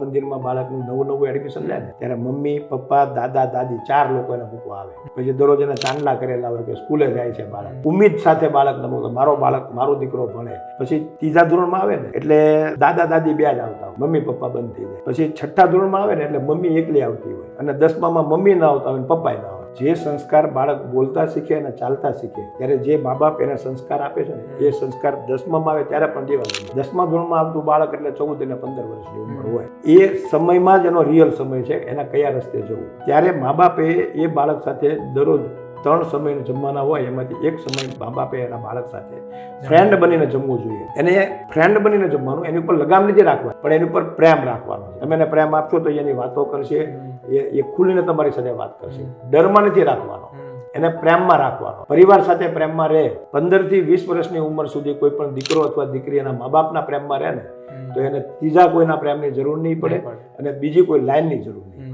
મંદિરમાં બાળકનું નવું એડમિશન લે ને ત્યારે મમ્મી પપ્પા દાદા દાદી 4 લોકો એને મૂકવા આવે. પછી દરરોજ એને ચાંદલા કરેલા હોય કે સ્કૂલે જાય છે બાળક, ઉમ્મીદ સાથે બાળકને મૂકે મારો દીકરો ભણે. પછી 3જા ધોરણમાં આવે ને એટલે દાદા દાદી 2 જ આવતા હોય, મમ્મી પપ્પા બંધ થઈ જાય. પછી 6ઠ્ઠા ધોરણમાં આવે ને એટલે મમ્મી એકલી આવતી હોય અને 10મામાં મમ્મી ના આવતા હોય, પપ્પા ના આવે. જે સંસ્કાર બાળક બોલતા શીખે અને ચાલતા શીખે ત્યારે જે મા બાપ એને સંસ્કાર આપે છે ને એ સંસ્કાર 10મામાં આવે ત્યારે પણ દેવાનું. 10મા ધોરણમાં આવતું બાળક એટલે 14 અને 15 વર્ષની ઉંમર હોય, એ સમયમાં જ એનો રિયલ સમય છે, એના કયા રસ્તે જવું. ત્યારે મા બાપે એ બાળક સાથે દરરોજ 3 સમય જમવાના હોય, એમાંથી એક સમય મા બાપે એના બાળક સાથે ફ્રેન્ડ બનીને જમવું જોઈએ. એને ફ્રેન્ડ બનીને જમવાનું, એની ઉપર લગામ નથી રાખવા પણ એની ઉપર પ્રેમ રાખવાનો. તમે એને પ્રેમ આપશો તો એની વાતો કરશે, એ ખુલીને તમારી સાથે વાત કરશે. ડરમાં નથી રાખવાનો, એને પ્રેમમાં રાખવાનો. પરિવાર સાથે પ્રેમમાં રહે. 15 થી 20 વર્ષની ઉંમર સુધી કોઈ પણ દીકરો અથવા દીકરી એના મા બાપના પ્રેમમાં રહે ને તો એને ત્રીજા કોઈના પ્રેમની જરૂર નહીં પડે અને બીજી કોઈ લાઈનની જરૂર નહીં.